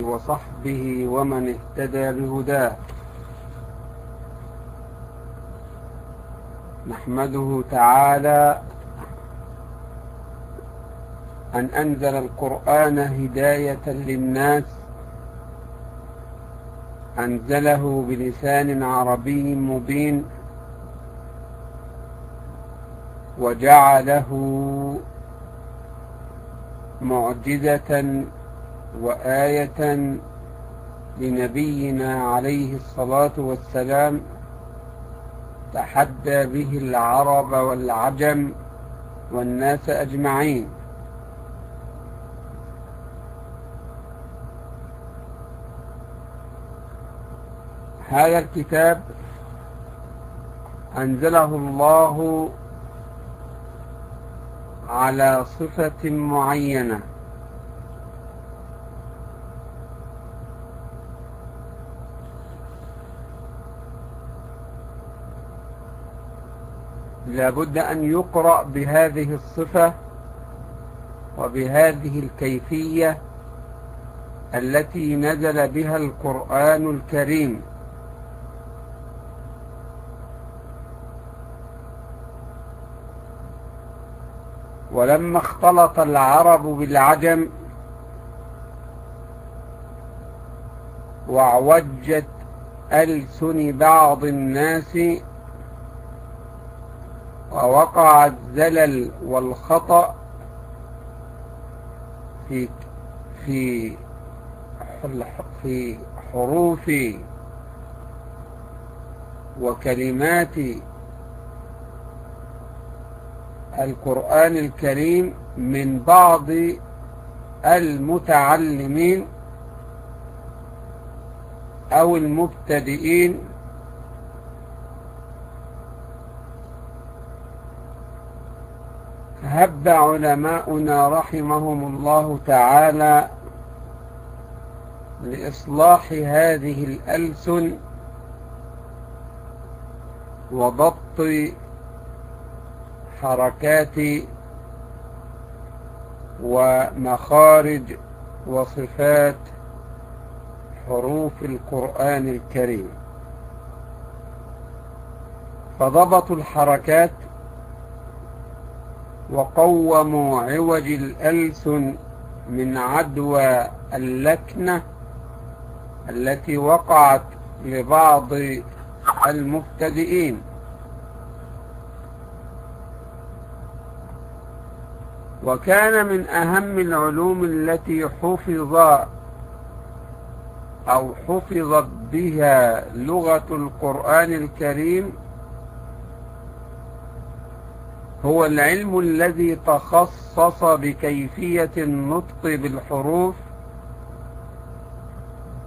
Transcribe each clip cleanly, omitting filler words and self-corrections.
وصحبه ومن اهتدى بهداه. نحمده تعالى أن أنزل القرآن هداية للناس، أنزله بلسان عربي مبين، وجعله معجزة وآية لنبينا عليه الصلاة والسلام، تحدى به العرب والعجم والناس أجمعين. هذا الكتاب أنزله الله على صفة معينة، لا بد أن يقرأ بهذه الصفة وبهذه الكيفية التي نزل بها القرآن الكريم. ولما اختلط العرب بالعجم وعوجت ألسن بعض الناس ووقع الزلل والخطأ في حروف وكلمات القرآن الكريم من بعض المتعلمين أو المبتدئين، هب علماؤنا رحمهم الله تعالى لإصلاح هذه الألسن وضبط حركات ومخارج وصفات حروف القرآن الكريم، فضبطوا الحركات وقوموا عوج الألسن من عدوى اللكنة التي وقعت لبعض المبتدئين. وكان من أهم العلوم التي حفظت بها لغة القرآن الكريم هو العلم الذي تخصص بكيفية النطق بالحروف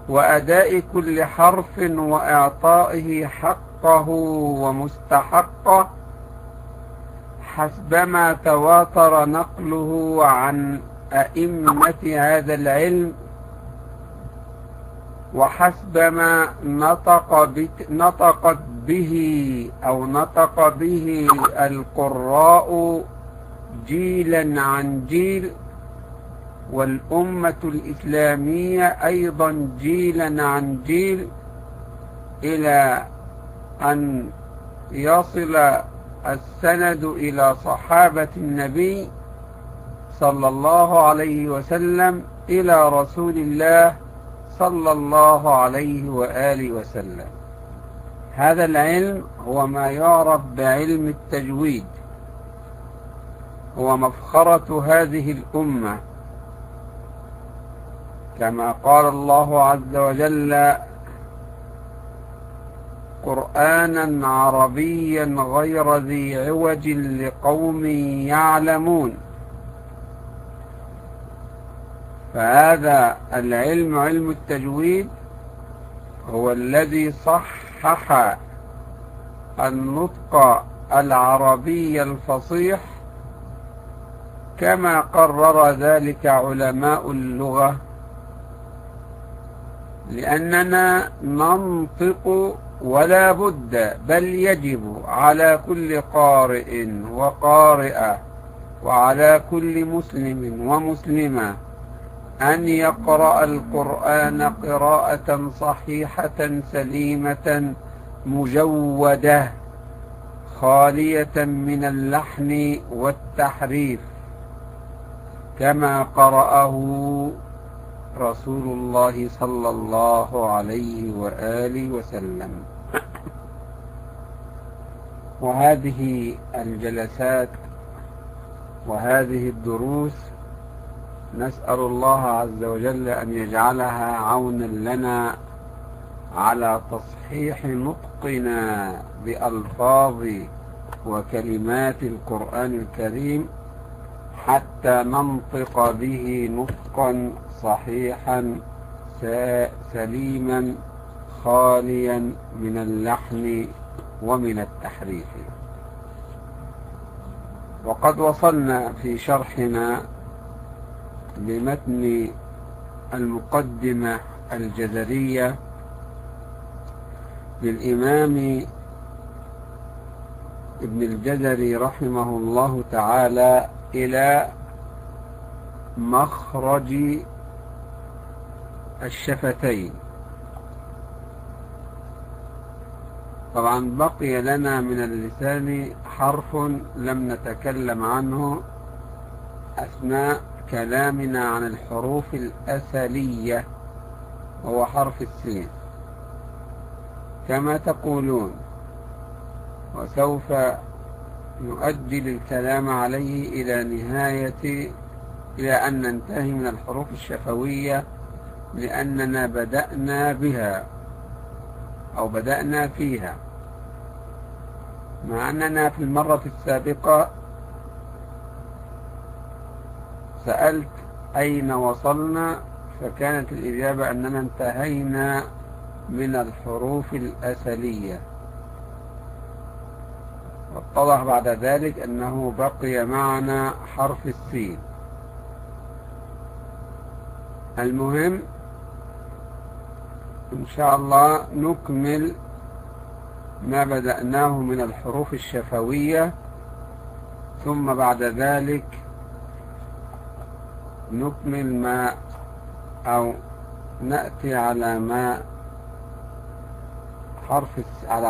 وأداء كل حرف وإعطائه حقه ومستحقه حسبما تواتر نقله عن أئمة هذا العلم، وحسبما نطق به القراء جيلا عن جيل، والأمة الإسلامية أيضا جيلا عن جيل، إلى أن يصل السند إلى صحابة النبي صلى الله عليه وسلم إلى رسول الله صلى الله عليه وآله وسلم. هذا العلم هو ما يعرف بعلم التجويد، هو مفخرة هذه الأمة، كما قال الله عز وجل: قرآنا عربيا غير ذي عوج لقوم يعلمون. فهذا العلم، علم التجويد، هو الذي صحح النطق العربي الفصيح كما قرر ذلك علماء اللغة، لأننا ننطق ولا بد بل يجب على كل قارئ وقارئة وعلى كل مسلم ومسلمة أن يقرأ القرآن قراءة صحيحة سليمة مجودة خالية من اللحن والتحريف كما قرأه رسول الله صلى الله عليه وآله وسلم. وهذه الجلسات وهذه الدروس نسأل الله عز وجل أن يجعلها عونا لنا على تصحيح نطقنا بألفاظ وكلمات القرآن الكريم حتى ننطق به نطقا صحيحا سليما خاليا من اللحن ومن التحريف. وقد وصلنا في شرحنا لمتن المقدمة الجزرية للإمام ابن الجزري رحمه الله تعالى إلى مخرج الشفتين. طبعا بقي لنا من اللسان حرف لم نتكلم عنه أثناء كلامنا عن الحروف الأسلية، وهو حرف السين كما تقولون، وسوف نؤجل الكلام عليه إلى أن ننتهي من الحروف الشفوية، لأننا بدأنا بها أو بدأنا فيها، مع أننا في المرة السابقة سألت أين وصلنا، فكانت الإجابة أننا انتهينا من الحروف الأسلية، واتضح بعد ذلك أنه بقي معنا حرف السين. المهم إن شاء الله نكمل ما بدأناه من الحروف الشفوية، ثم بعد ذلك نكمل نأتي على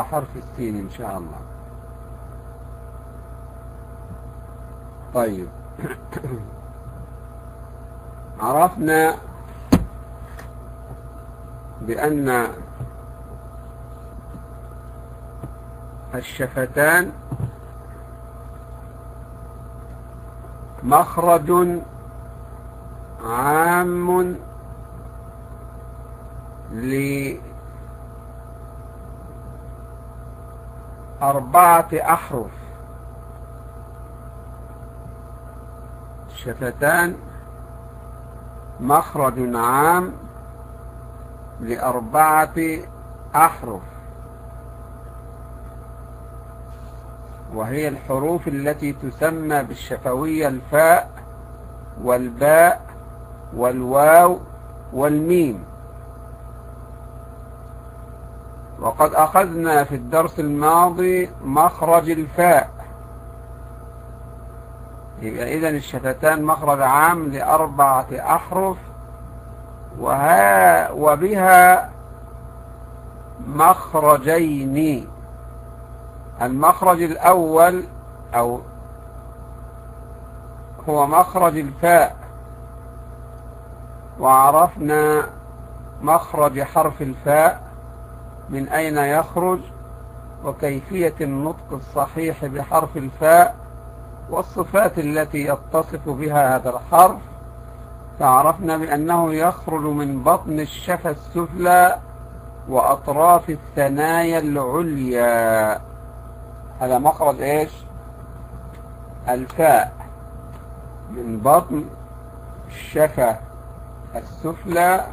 حرف السين إن شاء الله. طيب عرفنا بأن الشفتان مخرج عام لأربعة أحرف. الشفتان مخرج عام لأربعة أحرف، وهي الحروف التي تسمى بالشفوية الفاء والباء والواو والميم. وقد أخذنا في الدرس الماضي مخرج الفاء، يبقى إذن الشفتان مخرج عام لأربعة أحرف، وبها مخرجين. المخرج الأول هو مخرج الفاء، وعرفنا مخرج حرف الفاء من أين يخرج وكيفية النطق الصحيح بحرف الفاء والصفات التي يتصف بها هذا الحرف. فعرفنا بأنه يخرج من بطن الشفة السفلى وأطراف الثنايا العليا. هذا مخرج إيش؟ الفاء، من بطن الشفة السفلى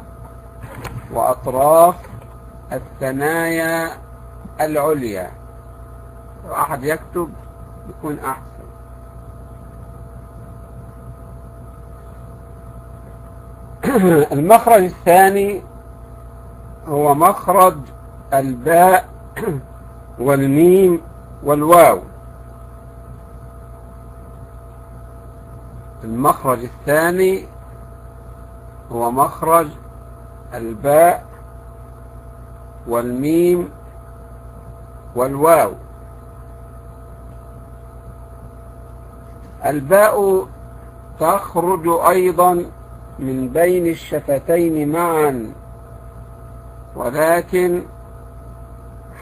وأطراف الثنايا العليا. وأحد يكتب يكون أحسن. المخرج الثاني هو مخرج الباء والميم والواو. المخرج الثاني هو مخرج الباء والميم والواو. الباء تخرج أيضا من بين الشفتين معا، ولكن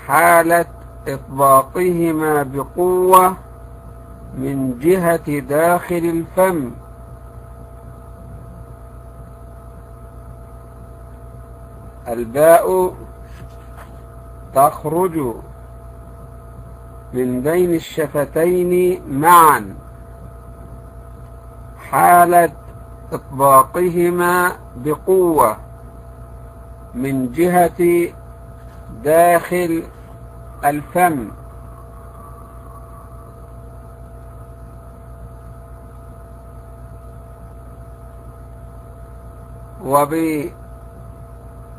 حالة إطباقهما بقوة من جهة داخل الفم. الباء تخرج من بين الشفتين معا حالة إطباقهما بقوة من جهة داخل الفم.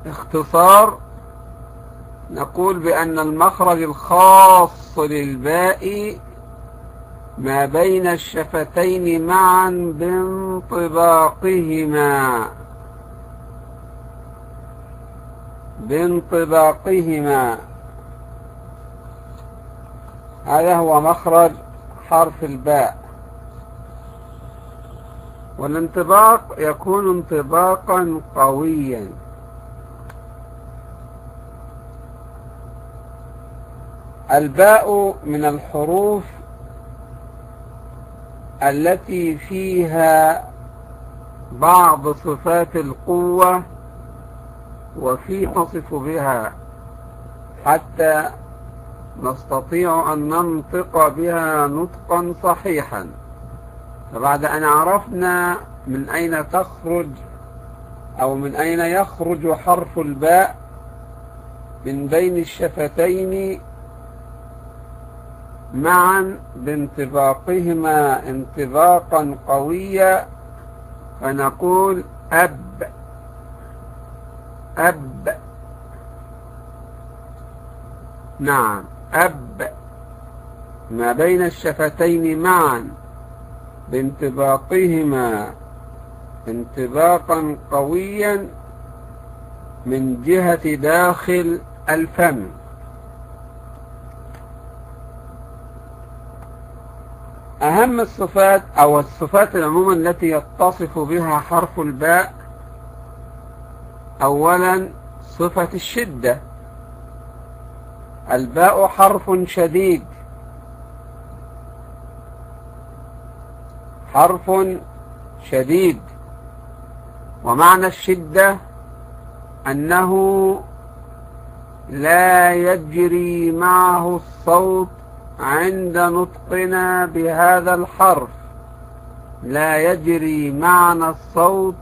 وباختصار نقول بأن المخرج الخاص للباء ما بين الشفتين معا بانطباقهما. هذا هو مخرج حرف الباء. والانطباق يكون انطباقا قويا. الباء من الحروف التي فيها بعض صفات القوة، وفي نصف بها حتى نستطيع أن ننطق بها نطقا صحيحا. فبعد أن عرفنا من أين تخرج أو من أين يخرج حرف الباء من بين الشفتين معا بانطباقهما انطباقا قويا، فنقول أب. نعم، أب ما بين الشفتين معا بانطباقهما انطباقا قويا من جهة داخل الفم. أهم الصفات أو الصفات عموما التي يتصف بها حرف الباء: أولا صفة الشدة. الباء حرف شديد، حرف شديد. ومعنى الشدة أنه لا يجري معه الصوت عند نطقنا بهذا الحرف، لا يجري معنا الصوت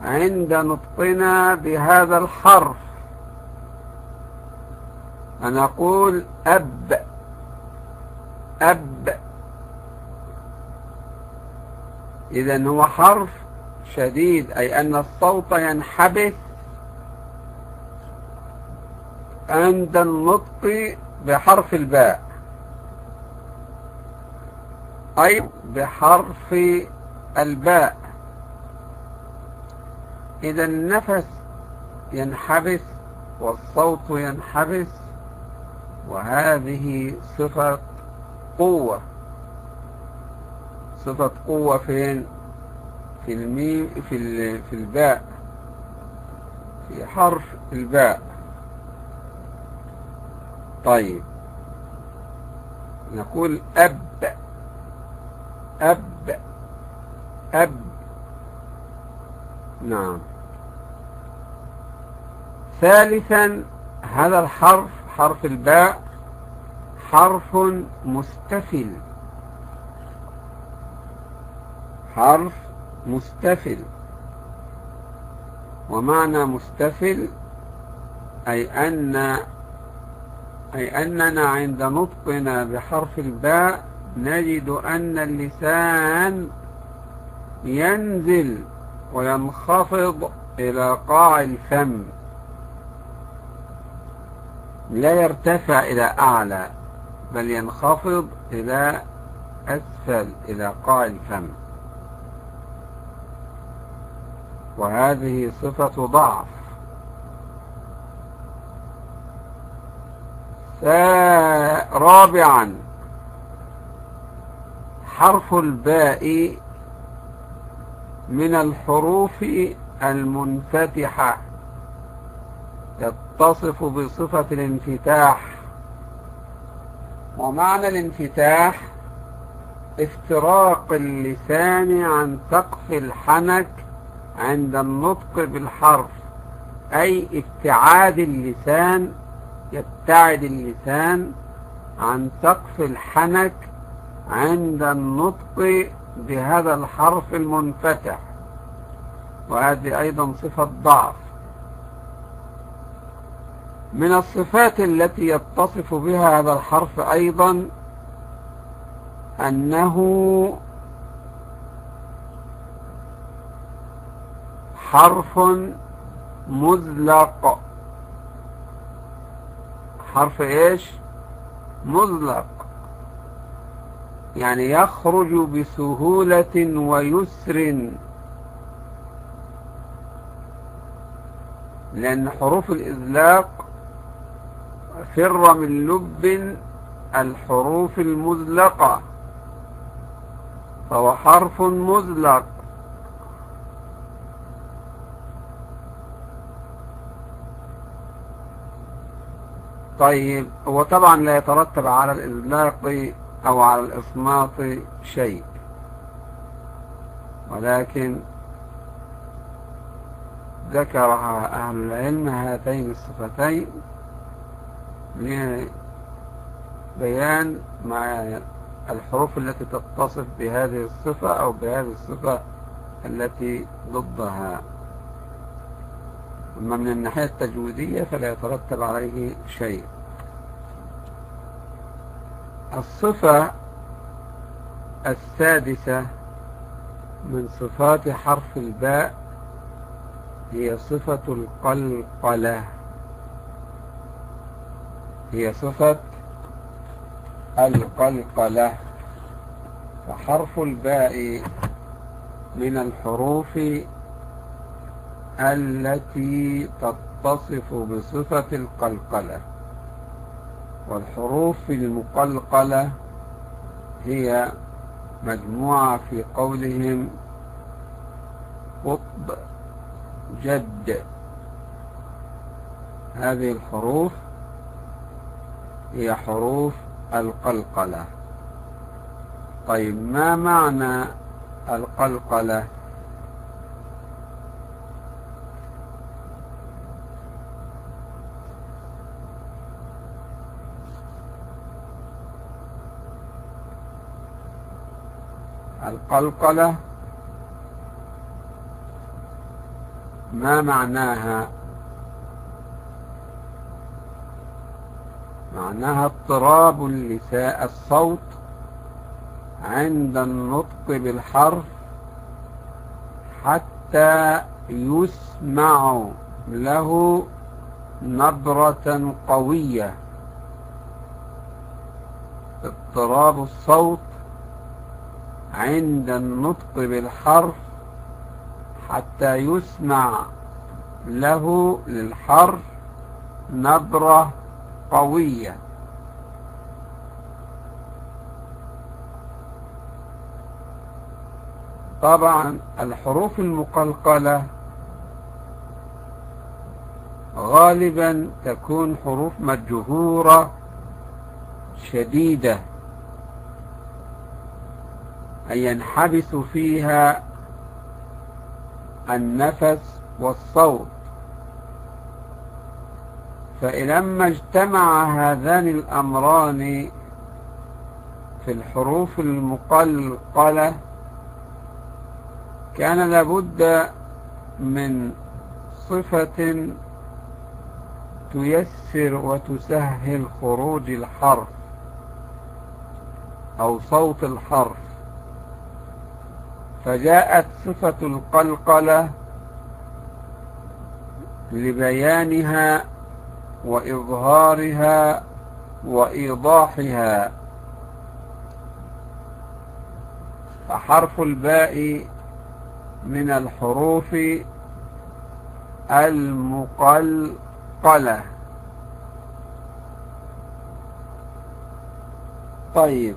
عند نطقنا بهذا الحرف، فنقول أب. إذن هو حرف شديد، أي أن الصوت ينحبس عند النطق بحرف الباء، أي بحرف الباء. إذا النفس ينحبس والصوت ينحبس، وهذه صفة قوة. صفة قوة فين؟ في الميم، في الباء، في حرف الباء. طيب، نقول أب. نعم. ثالثا، هذا الحرف حرف الباء حرف مستفل. حرف مستفل. ومعنى مستفل أي أننا عند نطقنا بحرف الباء نجد أن اللسان ينزل وينخفض إلى قاع الفم، لا يرتفع إلى أعلى، بل ينخفض إلى أسفل إلى قاع الفم. وهذه صفة ضعف. رابعا حرف الباء من الحروف المنفتحة يتصف بصفة الانفتاح. ومعنى الانفتاح افتراق اللسان عن سقف الحنك عند النطق بالحرف، أي ابتعاد اللسان، يبتعد اللسان عن سقف الحنك عند النطق بهذا الحرف المنفتح، وهذه أيضا صفة ضعف. من الصفات التي يتصف بها هذا الحرف أيضا أنه حرف مزلق. حرف ايش؟ مزلق، يعني يخرج بسهولة ويسر، لأن حروف الإزلاق فر من لب الحروف المزلقة، فهو حرف مزلق. طيب، هو طبعا لا يترتب على الإزلاق أو على الإصمات شيء، ولكن ذكر أهل العلم هاتين الصفتين لبيان مع الحروف التي تتصف بهذه الصفة أو بهذه الصفة التي ضدها. أما من الناحية التجويدية فلا يترتب عليه شيء. الصفة السادسة من صفات حرف الباء هي صفة القلقلة. هي صفة القلقلة. فحرف الباء من الحروف التي تتصف بصفة القلقلة، والحروف المقلقلة هي مجموعة في قولهم قطب جد. هذه الحروف هي حروف القلقلة. طيب، ما معنى القلقلة؟ القلقلة ما معناها؟ معناها اضطراب الصوت عند النطق بالحرف حتى يسمع له نبرة قوية. اضطراب الصوت عند النطق بالحرف حتى يسمع له للحرف نبرة قوية. طبعا الحروف المقلقلة غالبا تكون حروف مجهورة شديدة، أي ينحبس فيها النفس والصوت. فلما اجتمع هذان الأمران في الحروف المقلقلة كان لابد من صفة تيسر وتسهل خروج الحرف أو صوت الحرف، فجاءت صفة القلقلة لبيانها وإظهارها وإيضاحها. فحرف الباء من الحروف المقلقلة. طيب،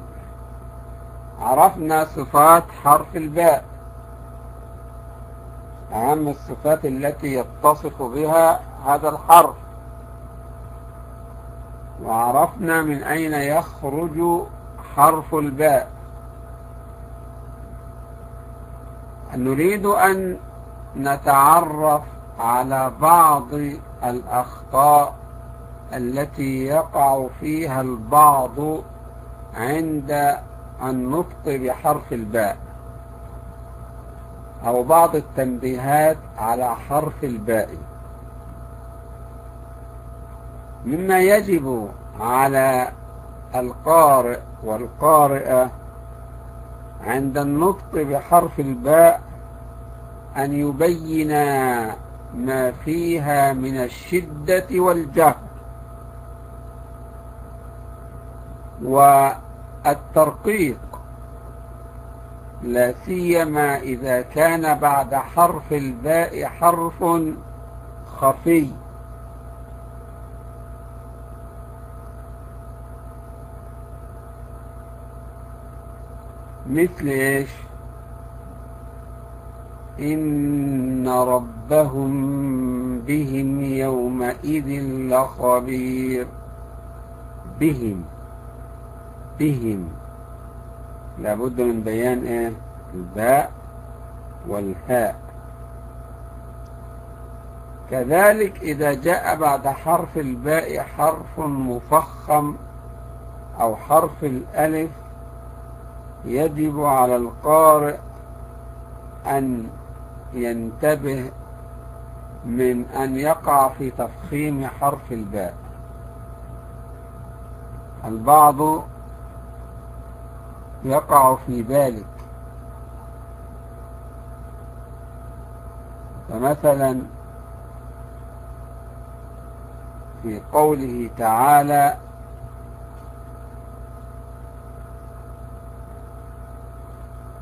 عرفنا صفات حرف الباء، أهم الصفات التي يتصف بها هذا الحرف، وعرفنا من أين يخرج حرف الباء. نريد أن نتعرف على بعض الأخطاء التي يقع فيها البعض عند النطق بحرف الباء، أو بعض التنبيهات على حرف الباء. مما يجب على القارئ والقارئة عند النطق بحرف الباء أن يبين ما فيها من الشدة والجهر والترقيق، لا سيما إذا كان بعد حرف الباء حرف خفي، مثل إيش؟ إن ربهم بهم يومئذ لخبير. بهم لابد من بيان إيه؟ الباء والهاء. كذلك إذا جاء بعد حرف الباء حرف مفخم أو حرف الألف، يجب على القارئ أن ينتبه من أن يقع في تفخيم حرف الباء. البعض يقع في ذلك، فمثلا في قوله تعالى: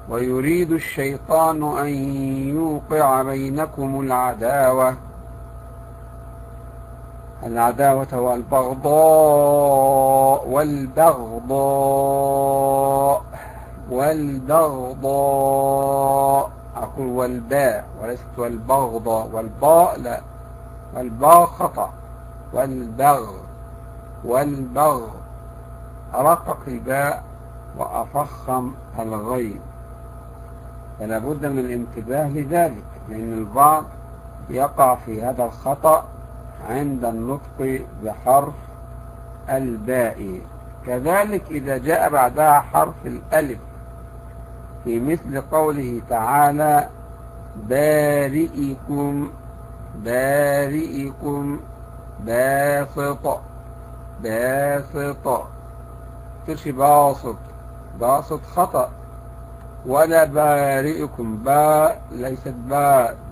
ويريد الشيطان أن يوقع بينكم العداوة والبغضاء. أقول والباء وليست والبغضاء، والباء لا، والباء خطأ، والبغ أرقق الباء وأفخم الغين، فلا بد من الانتباه لذلك، لأن البعض يقع في هذا الخطأ عند النطق بحرف الباء. كذلك إذا جاء بعدها حرف الألف في مثل قوله تعالى: بارئكم باسط، ترشي باسط خطأ، ولا بارئكم، باء ليست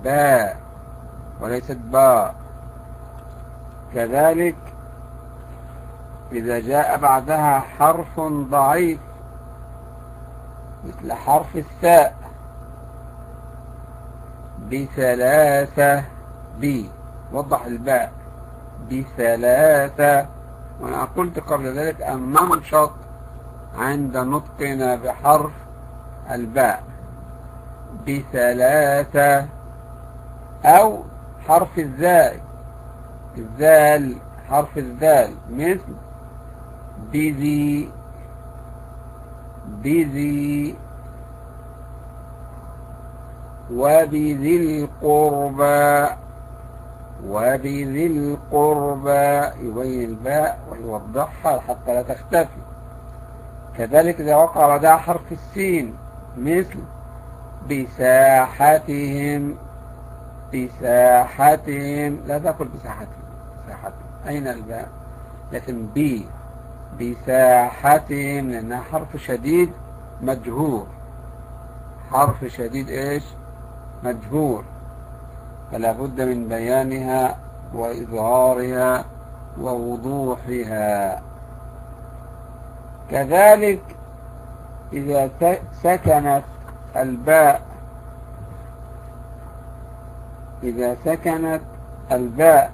باء وليست باء. كذلك إذا جاء بعدها حرف ضعيف مثل حرف الثاء: بثلاثة، وضح الباء، بثلاثة. وأنا قلت قبل ذلك أن ننشط عند نطقنا بحرف الباء، بثلاثة. أو حرف الزال، حرف الذال مثل بذي وبذي القربى، يبين الباء ويوضحها حتى لا تختفي. كذلك إذا وقع بعدها حرف السين مثل بساحتهم، لا تقل بساحتهم، أين الباء؟ لكن بساحتهم، لأنها حرف شديد مجهور، حرف شديد إيش؟ مجهور، فلا بد من بيانها وإظهارها ووضوحها. كذلك إذا سكنت الباء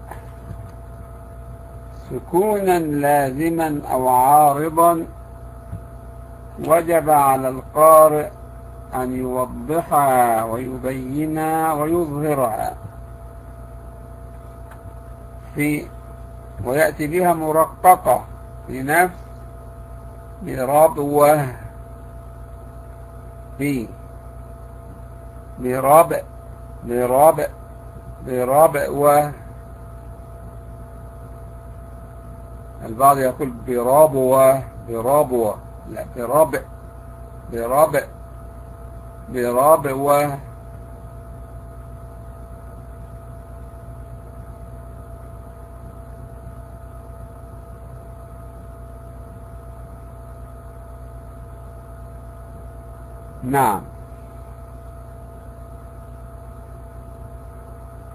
سكونا لازما أو عارضا وجب على القارئ أن يوضحها ويبينها ويظهرها ويأتي بها مرققة في نفس بربوة بربوة. البعض يقول بربوة لا بربوة. نعم.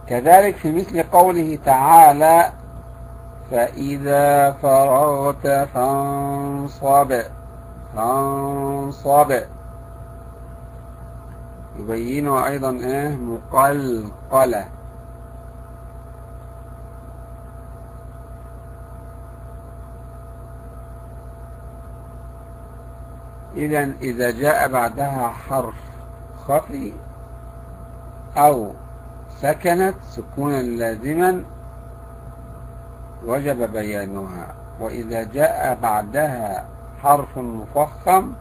كذلك في مثل قوله تعالى فإذا فرغت فانصب يبينه أيضا مقلقلة. إذا جاء بعدها حرف خفي أو سكنت سكونا لازما وجب بيانها، وإذا جاء بعدها حرف مفخم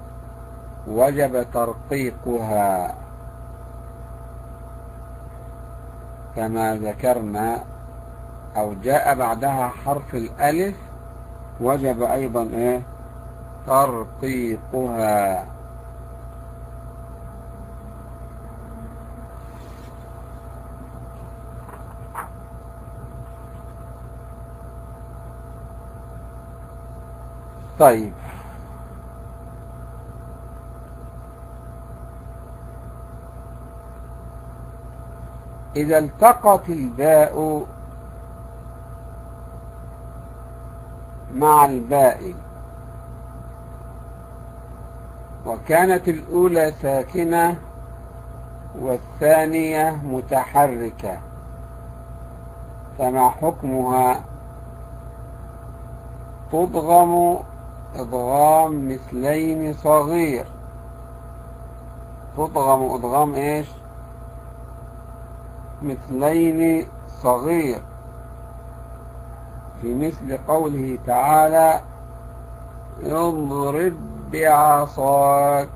وجب ترقيقها كما ذكرنا، أو جاء بعدها حرف الألف وجب أيضا ترقيقها. طيب، إذا التقت الباء مع الباء وكانت الأولى ساكنة والثانية متحركة، فما حكمها؟ تضغم إضغام مثلين صغير. تضغم إضغام مثلين صغير، في مثل قوله تعالى اضرب بعصاك.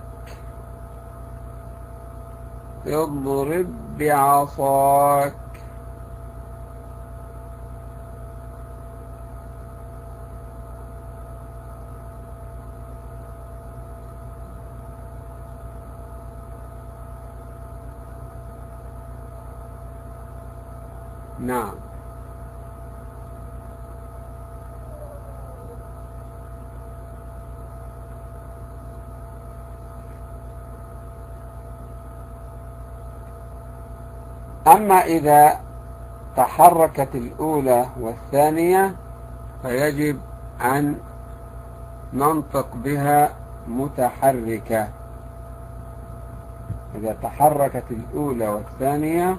نعم. أما إذا تحركت الأولى والثانية فيجب أن ننطق بها متحركة. إذا تحركت الأولى والثانية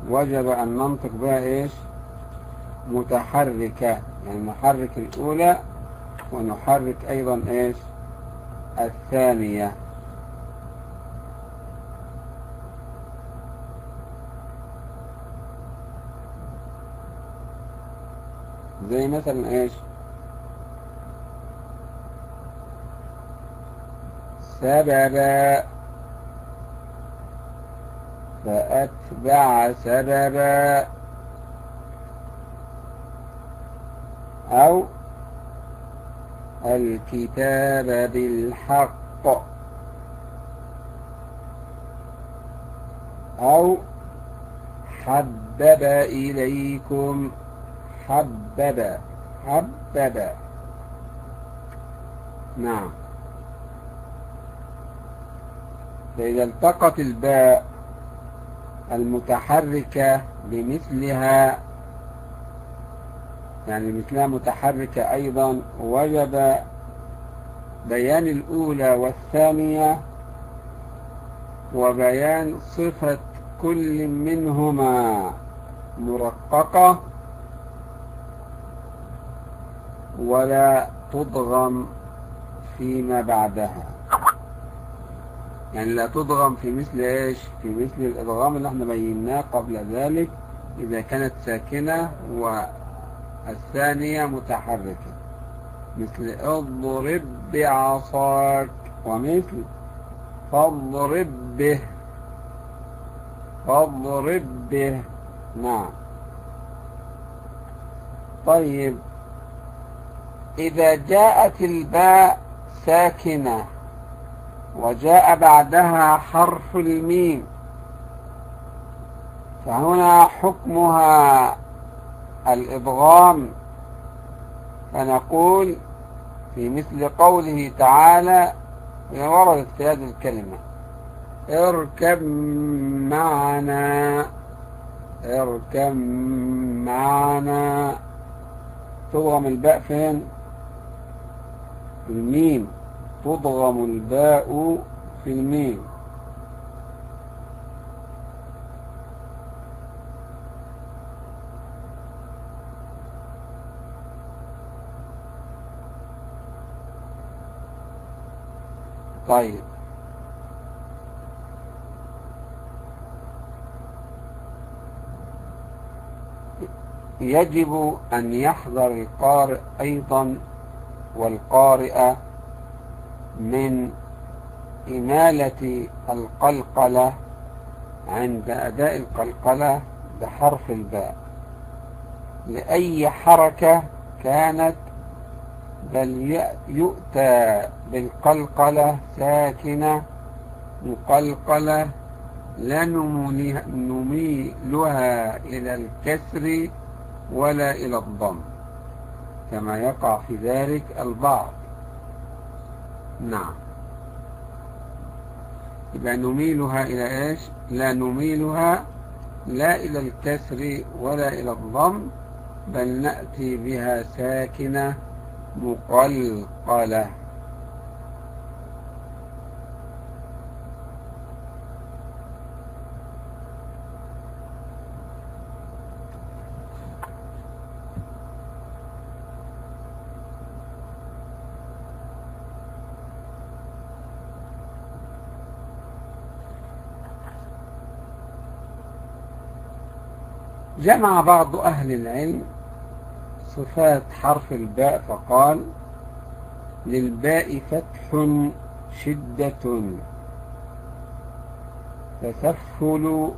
وجب أن ننطق بها متحركة، يعني نحرك الأولى ونحرك أيضا الثانية. زي مثلا سببا فأتبع سببا، أو الكتاب بالحق، أو حبب إليكم حبب. نعم. فإذا التقت الباء المتحركة بمثلها، يعني مثلها متحركة أيضا، وجب بيان الأولى والثانية وبيان صفة كل منهما مرققة ولا تضغم فيما بعدها. يعني لا تضغم في مثل ايش؟ في مثل الادغام اللي احنا بيناه قبل ذلك اذا كانت ساكنة والثانية متحركة، مثل اضرب بعصاك، ومثل فاضرب به، فاضرب به. نعم. طيب إذا جاءت الباء ساكنة وجاء بعدها حرف الميم فهنا حكمها الإدغام، فنقول في مثل قوله تعالى وردت في هذه الكلمة اركب معنا، اركب معنا، تضغم الباء فين؟ في الميم، تضغم الباء في الميم. طيب يجب أن يحذر القارئ أيضا والقارئة من إمالة القلقلة عند أداء القلقلة بحرف الباء لأي حركة كانت، بل يؤتى بالقلقلة ساكنة مقلقلة لا نميلها إلى الكسر ولا إلى الضم كما يقع في ذلك البعض. نعم. يبقى نميلها إلى إيش؟ لا نميلها لا إلى الكسر ولا إلى الضم، بل نأتي بها ساكنة مقلقلة. جمع بعض أهل العلم صفات حرف الباء فقال للباء فتح شدة تسفل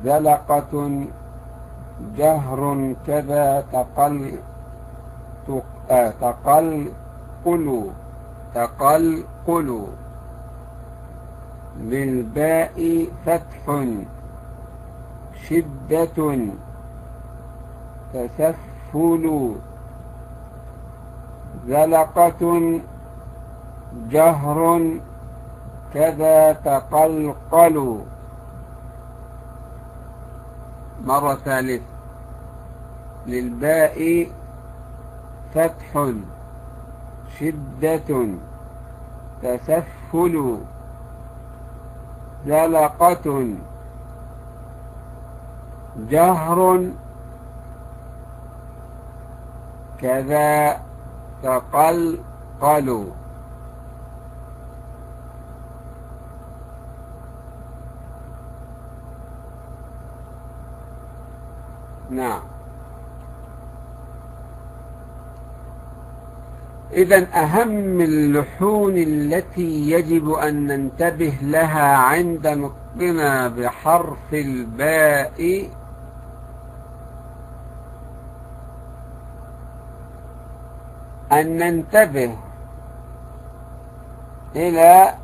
زلقة جهر كذا تقلقل. للباء فتح شدة تسفل زلقة جهر كذا تقلقل. مرة ثالثة للباء فتح شدة تسفل زلقة جهر كذا تقلقل. نعم. إذن أهم اللحون التي يجب أن ننتبه لها عند نطقنا بحرف الباء أن ننتبه إلى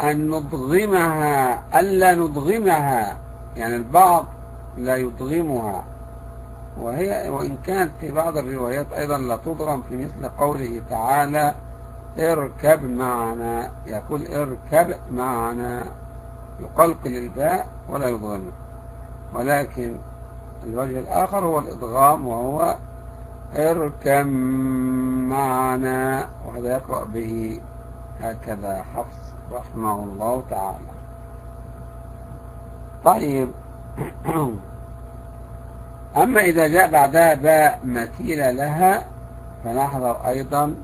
أن نضغمها، ألا ندغمها، يعني البعض لا يضغمها، وإن كانت في بعض الروايات أيضا لا تضغم في مثل قوله تعالى اركب معنا، يقول اركب معنا، يقلقل الباء ولا يضغمها. ولكن الوجه الآخر هو الإدغام وهو اركب معنا، وهذا يقرأ به هكذا حفص رحمه الله تعالى. طيب. أما إذا جاء بعدها باء مثيل لها فنحذر أيضا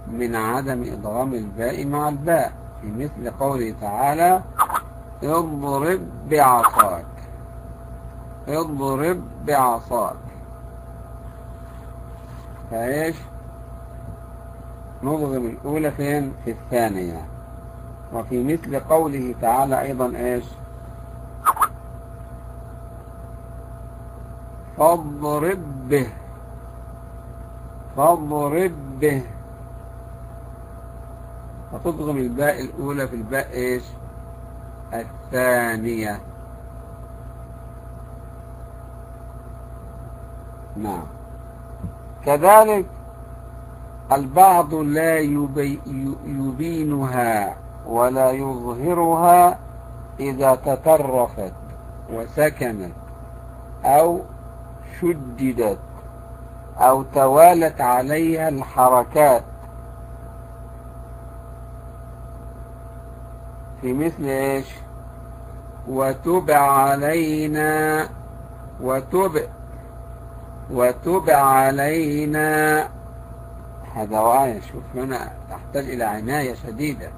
من عدم إضغام الباء مع الباء، في مثل قوله تعالى اضرب بعصاك، اضرب بعصاك. فإيش نضغم الأولى فين؟ في الثانية. وفي مثل قوله تعالى أيضا إيش فاضرب به، فاضرب به، فتضغم الباء الأولى في الباء إيش الثانية. نعم. كذلك البعض لا يبينها ولا يظهرها إذا تطرفت وسكنت أو شددت أو توالت عليها الحركات، في مثل إيش وتب علينا، وتب علينا. هذا وآية، شوف هنا تحتاج إلى عناية شديدة،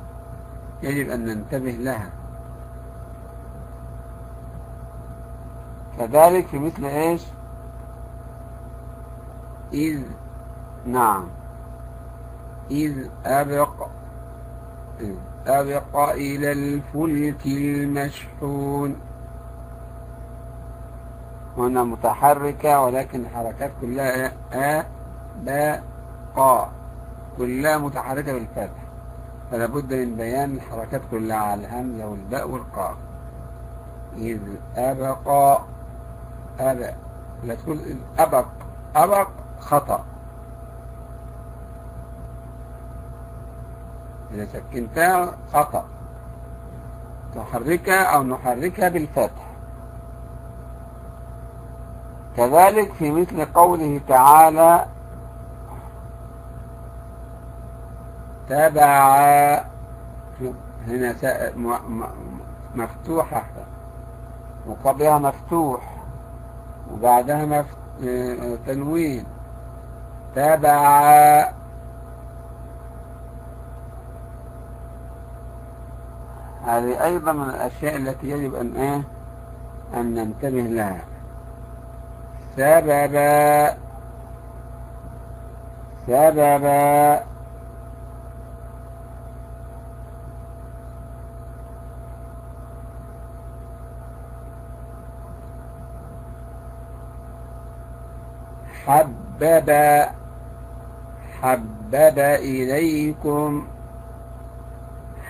يجب أن ننتبه لها. كذلك في مثل إيش إذ، نعم، إذ أبق إلى الفلك المشحون. هنا متحركة ولكن الحركات كلها قاء، كلها متحركة بالفتح، فلا بد من بيان الحركات كلها على الهمزة والباء والقاف. إذ أبق، لا تقول إذ أبق خطأ، إذا سكنتها خطأ، تحركها أو نحركها بالفتح. كذلك في مثل قوله تعالى تبع، هنا مفتوحة وقبلها مفتوح وبعدها تنوين، تبع. هذه أيضا من الأشياء التي يجب أن ننتبه لها. سببا، سببا، حبب، حبب إليكم،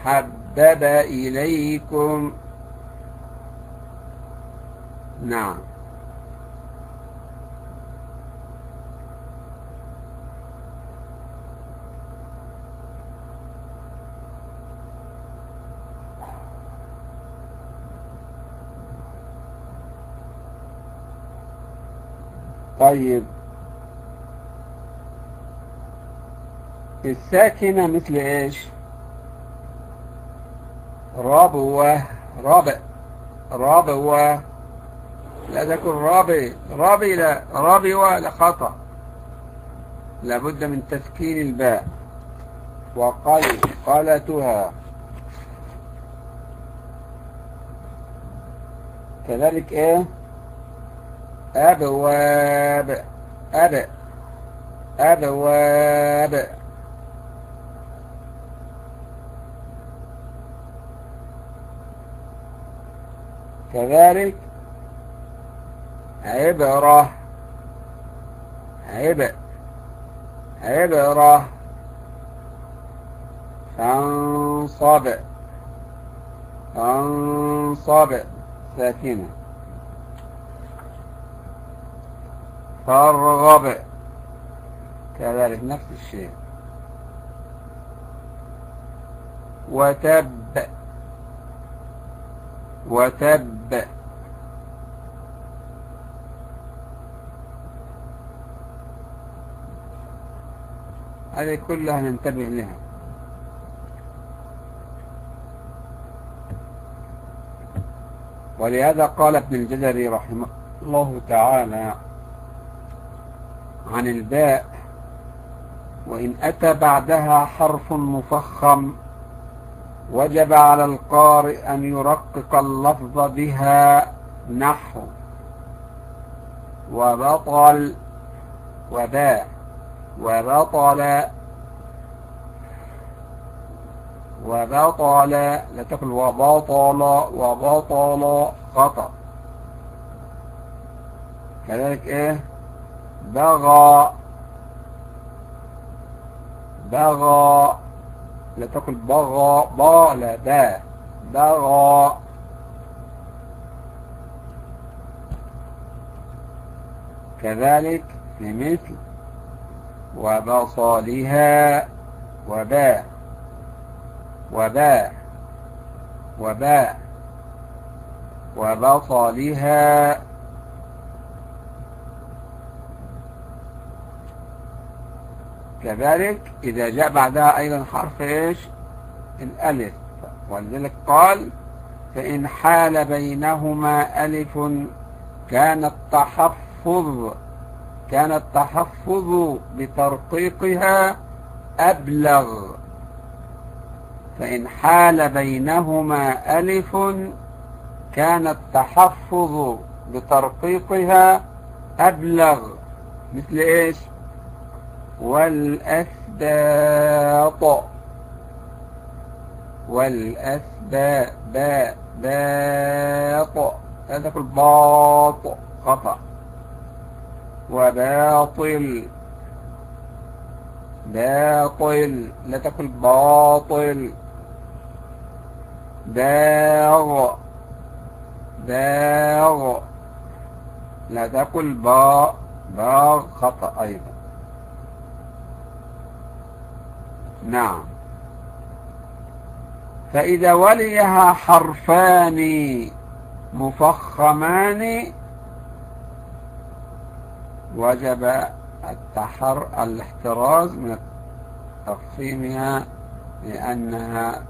حبب إليكم. نعم. طيب، الساكنة مثل إيش ربوة، ربوة، لا تكون رابي، لا ربوة، لا خطأ، لابد من تسكين الباء. قالتها. كذلك أبواب، أبواب. كذلك عبرة، عبرة. فانصب، ساكنة. فارغب، كذلك نفس الشيء. وتب، هذه كلها ننتبه لها. ولهذا قال ابن الجزري رحمه الله تعالى عن الباء: وإن أتى بعدها حرف مفخم وجب على القارئ أن يرقق اللفظ بها، نحو وبطل وباء وبطل وبطل، لا تقل وبطل وبطل، خطأ. كذلك ايه؟ بغى بغى، لا تقل بغى با، لا با، بغى. كذلك في مثل وبصلها وباء وباء وباء وبصلها. كذلك إذا جاء بعدها أيضا حرف إيش؟ الألف، ولذلك قال: فإن حال بينهما ألف كان التحفظ بترقيقها أبلغ. فإن حال بينهما ألف كان التحفظ بترقيقها أبلغ. مثل إيش؟ والأسباط باط، هذا كل باط، خطأ. وباطل باطل، لا تقل باطل. باغ لا تقل باغ، خطأ أيضا. نعم. فإذا وليها حرفان مفخمان وجب الاحتراز من تفخيمها، لأنها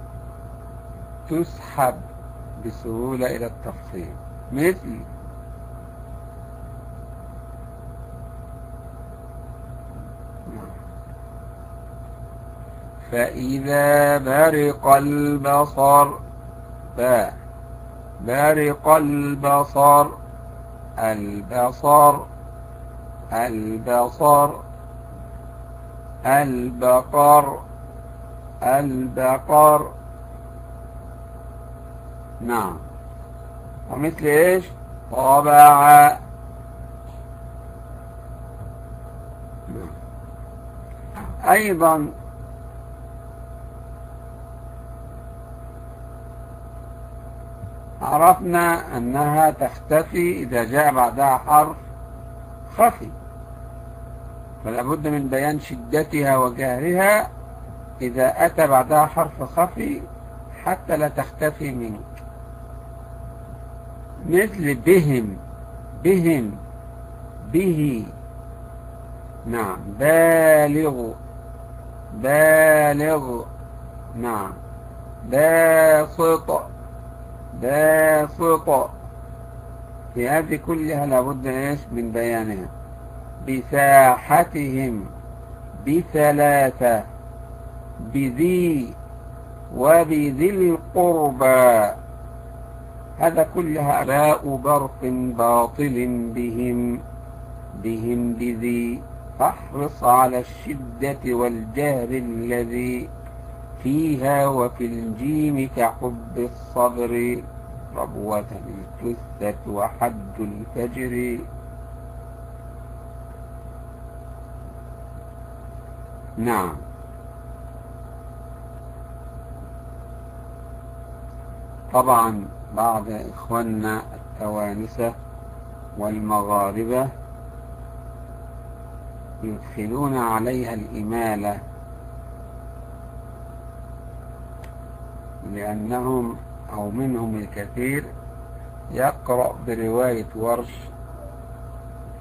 تسحب بسهولة إلى التفخيم. مثل فإذا برق البصر، برق البصر، البصر البقر نعم. ومثل ايش؟ طبع. ايضا عرفنا انها تختفي اذا جاء بعدها حرف خفي، فلا بد من بيان شدتها وجهرها إذا أتى بعدها حرف خفي حتى لا تختفي منك. مثل بهم، به، نعم. بالغ، نعم. باسط، في هذه كلها لابد ايش من بيانها. بساحتهم، بثلاثة، بذي، وبذي القربى، هذا كلها باء برق باطل بهم بذي. فاحرص على الشدة والجهر الذي فيها، وفي الجيم كحب الصبر، ربوة الجثة وحد الفجر. نعم. طبعا بعض إخواننا التوانسة والمغاربة يدخلون عليها الإمالة، لأنهم أو منهم الكثير يقرأ برواية ورش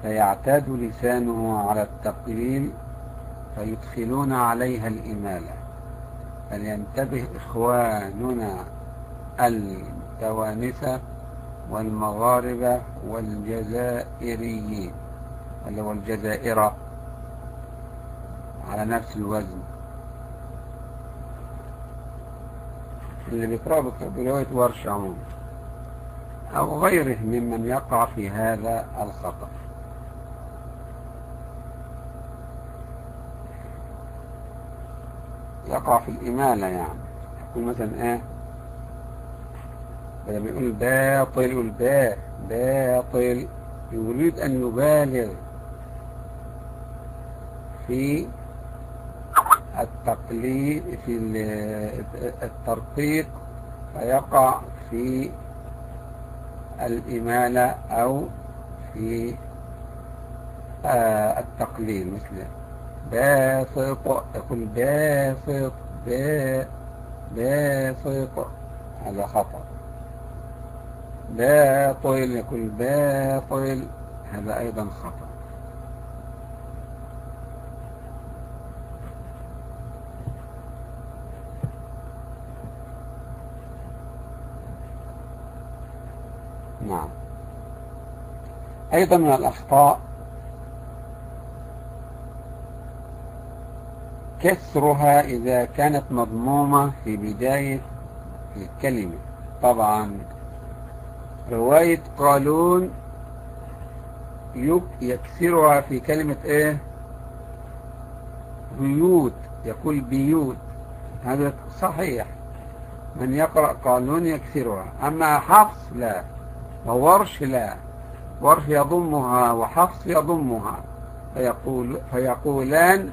فيعتاد لسانه على التقليل فيدخلون عليها الإمالة. فلينتبه إخواننا التوانسة والمغاربة والجزائريين، اللي هو الجزائرة على نفس الوزن، اللي بيقرأ برواية ورش عموما أو غيره ممن يقع في هذا الخطأ. يقع في الإمالة، يعني يقول مثلا إيه، لما يقول باطل يقول باطل، يريد أن يبالغ في التقليد في الترقيق، فيقع في الإمالة أو في التقليل، مثل باسط يقول باسط باسط، هذا خطأ. باطل يقول باطل، هذا أيضا خطأ. نعم. أيضا من الأخطاء كسرها إذا كانت مضمومة في بداية الكلمة. طبعا رواية قالون يكسرها في كلمة ايه، بيوت، يقول بيوت، هذا صحيح، من يقرأ قالون يكسرها. أما حفص لا، وورش لا، ورش يضمها وحفص يضمها، فيقولان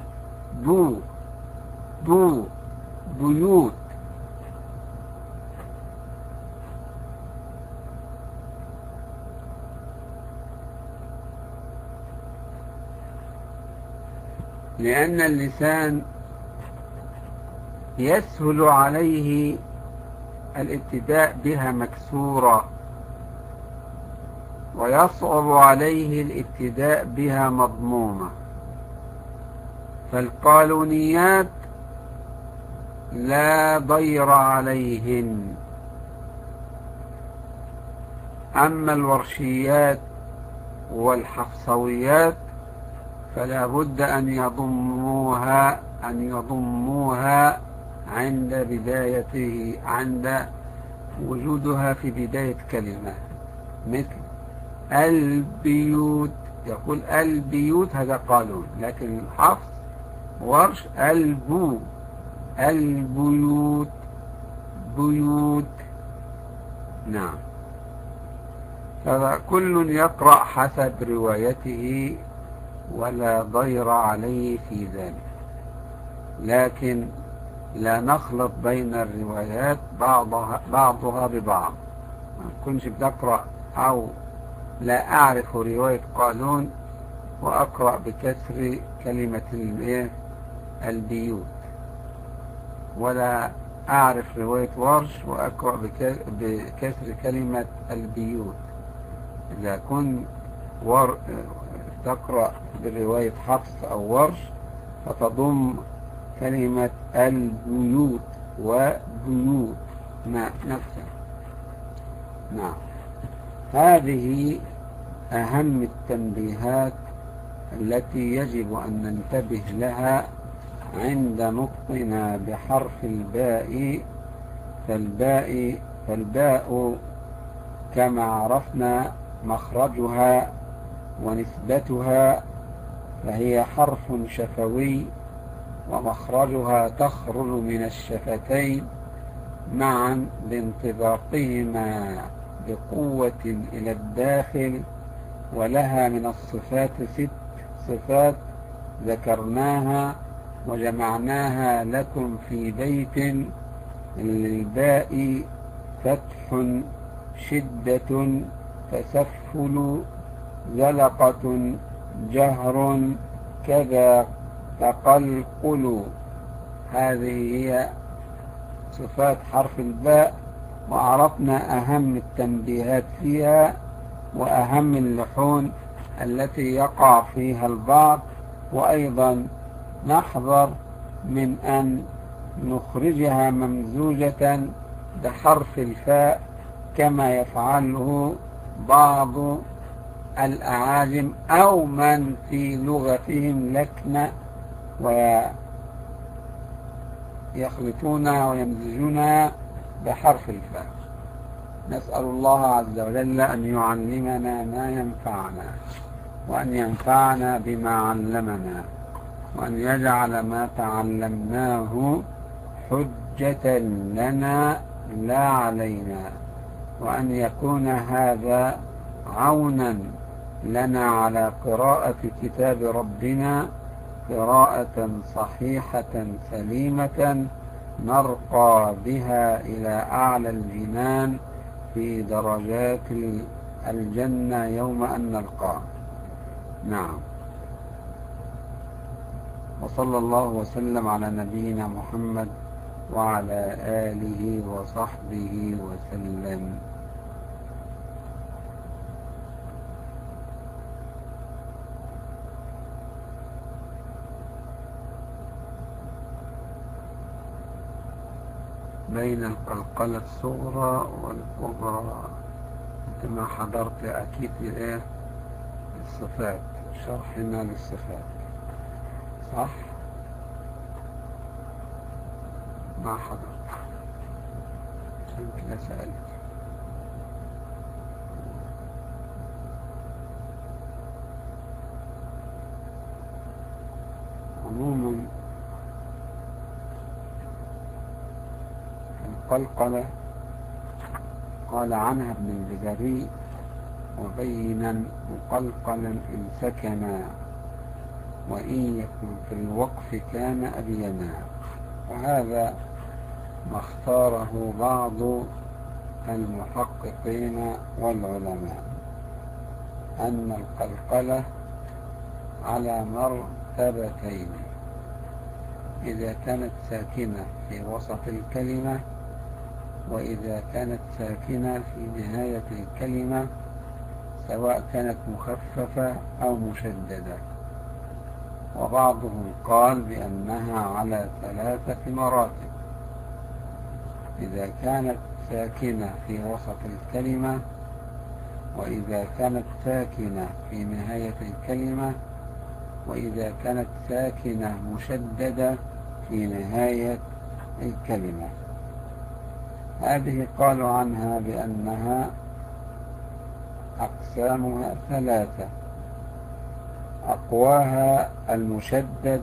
بيوت. لأن اللسان يسهل عليه الابتداء بها مكسورة، ويصعب عليه الابتداء بها مضمومة. فالقالونيات لا ضير عليهن، أما الورشيات والحفصويات فلا بد أن يضموها عند وجودها في بداية كلمة، مثل البيوت، يقول البيوت، هذا قالون. لكن حفص ورش البيوت بيوت. نعم. فكل يقرأ حسب روايته ولا ضير عليه في ذلك، لكن لا نخلط بين الروايات بعضها ببعض. ما كنش بتقرأ أو لا أعرف رواية قالون وأقرأ بكسر كلمة البيوت، ولا أعرف رواية ورش وأقرأ بكسر كلمة البيوت. إذا كنت تقرأ برواية حفص أو ورش فتضم كلمة البيوت وبيوت نفسها. نعم. هذه أهم التنبيهات التي يجب أن ننتبه لها عند نطقنا بحرف الباء. فالباء كما عرفنا مخرجها ونسبتها، فهي حرف شفوي، ومخرجها تخرج من الشفتين معا بانطباقهما بقوة إلى الداخل. ولها من الصفات 6 صفات ذكرناها وجمعناها لكم في بيت. للباء فتح، شدة، تسفل، زلقة، جهر، كذا تقلقل. هذه هي صفات حرف الباء، وعرفنا أهم التنبيهات فيها وأهم اللحون التي يقع فيها البعض. وأيضا نحذر من أن نخرجها ممزوجة بحرف الفاء كما يفعله بعض الأعاجم أو من في لغتهم لكنة ويخلطونها ويمزجونها بحرف الفاء. نسأل الله عز وجل أن يعلمنا ما ينفعنا، وأن ينفعنا بما علمنا، وأن يجعل ما تعلمناه حجة لنا لا علينا، وأن يكون هذا عونا لنا على قراءة كتاب ربنا قراءة صحيحة سليمة نرقى بها إلى أعلى الجنان في درجات الجنة يوم أن نلقاه. نعم. وصلى الله وسلم على نبينا محمد وعلى آله وصحبه وسلم. بين القلقلة الصغرى والكبرى. انت ما حضرت اكيد ايه الصفات، شرحنا للصفات، صح؟ ما حضرت عشان كده سألت. عموما القلقلة قال عنها ابن الجزري: وبينا مقلقلا إن سكنا، وإن يكن في الوقف كان أبينا. وهذا ما اختاره بعض المحققين والعلماء، أن القلقلة على مرتبتين: إذا كانت ساكنة في وسط الكلمة، وإذا كانت ساكنة في نهاية الكلمة، سواء كانت مخففة أو مشددة. وبعضهم قال بأنها على 3 مراتب: إذا كانت ساكنة في وسط الكلمة، وإذا كانت ساكنة في نهاية الكلمة، وإذا كانت ساكنة مشددة في نهاية الكلمة. هذه قالوا عنها بأنها أقسامها 3: أقواها المشدد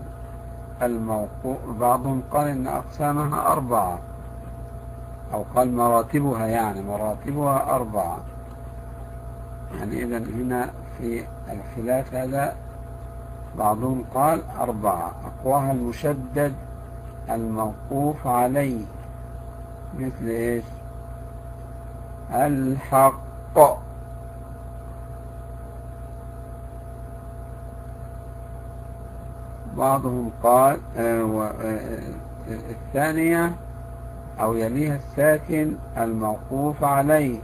الموقوف. بعضهم قال إن أقسامها 4، أو قال مراتبها، يعني مراتبها 4. يعني إذن هنا في الخلاف هذا بعضهم قال 4: أقواها المشدد الموقوف عليه، مثل إيش؟ الحق. بعضهم قال الثانية أو يليها الساكن الموقوف عليه،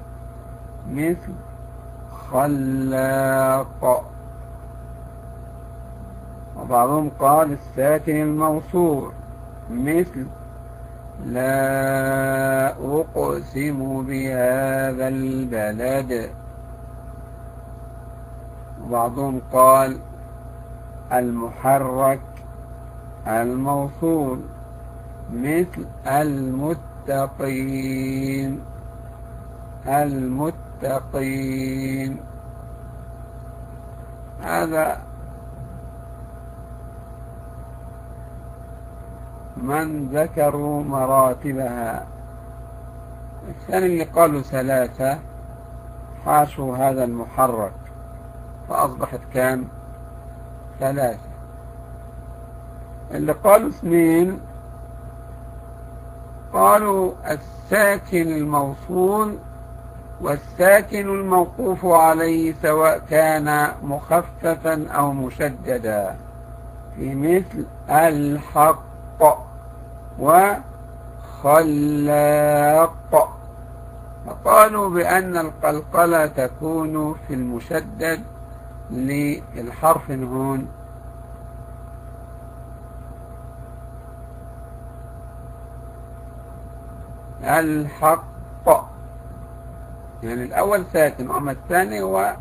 مثل خلاق. وبعضهم قال الساكن الموصول، مثل لا أقسم بهذا البلد. وبعضهم قال المحرك الموصول، مثل المتقين. المتقين. هذا من ذكروا مراتبها. الثاني اللي قالوا 3 حاشوا هذا المحرك، فأصبحت كام؟ 3. اللي قالوا 2 قالوا الساكن الموصول والساكن الموقوف عليه، سواء كان مخففا أو مشددا، في مثل الحق وخلاق. فقالوا بأن القلقلة تكون في المشدد للحرف هون، الحق، يعني الأول ساكن، أما الثاني هو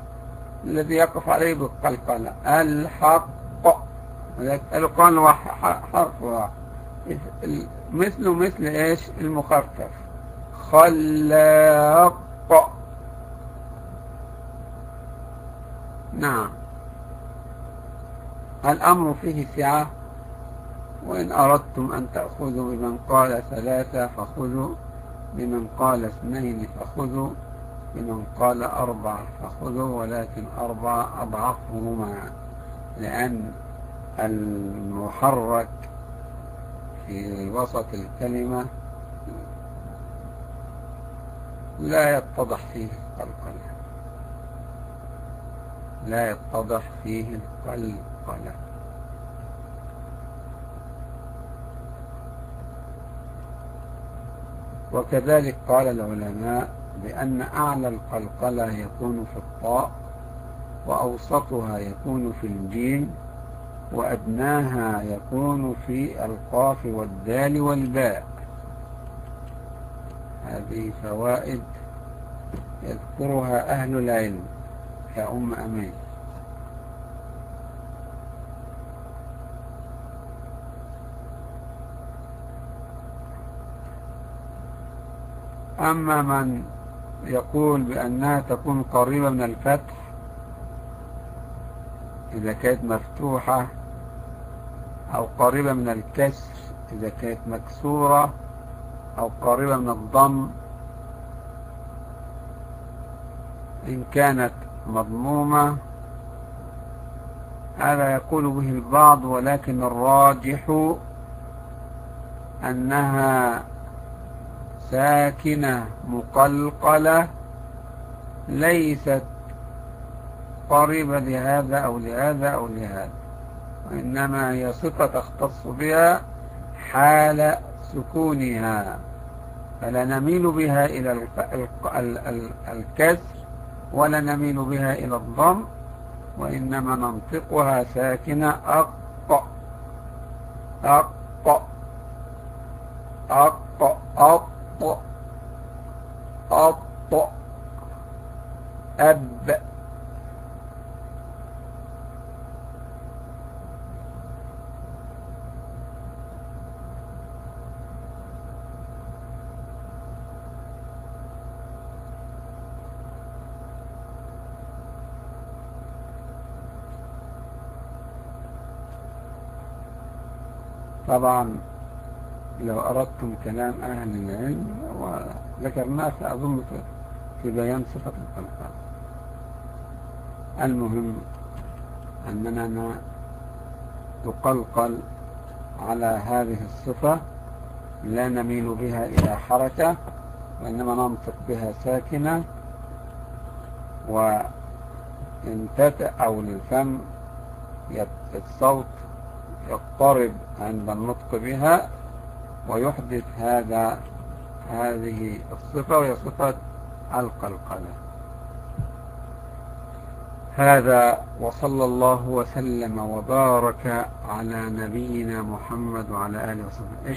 الذي يقف عليه بالقلقلة. الحق، القلقلة هو حرف واحد، مثله مثل إيش المخفف. خلاق. نعم، الأمر فيه سعة، وإن أردتم أن تأخذوا بمن قال 3 فخذوا، بمن قال 2 فخذوا، بمن قال 4 فخذوا، ولكن 4 أضعفهما، لأن المحرك في وسط الكلمة لا يتضح فيه القلقلة، لا يتضح فيه القلقلة. وكذلك قال العلماء بأن أعلى القلقلة يكون في الطاء، وأوسطها يكون في الجيم، وأدناها يكون في القاف والدال والباء. هذه فوائد يذكرها أهل العلم يا أم أمين. أما من يقول بأنها تكون قريبة من الفتح إذا كانت مفتوحة، أو قريبة من الكسر إذا كانت مكسورة، أو قريبة من الضم إن كانت مضمومة، هذا يقول به البعض، ولكن الراجح أنها ساكنة مقلقلة ليست قريبة لهذا أو لهذا أو لهذا، وإنما هي صفة تختص بها حال سكونها، فلا نميل بها إلى الكسر ولا نميل بها إلى الضم، وإنما ننطقها ساكنة. أق أق أق أط أط أب. طبعا لو أردتم كلام أهل العلم وذكرناه سأظن في بيان صفة القلقلة. المهم أننا تقلقل على هذه الصفة، لا نميل بها إلى حركة، وإنما ننطق بها ساكنة، وإن أو الفم الصوت يضطرب عند النطق بها ويحدث هذه الصفة، وهي صفة القلقلة. هذا، وصلى الله وسلم وبارك على نبينا محمد وعلى آله وصحبه.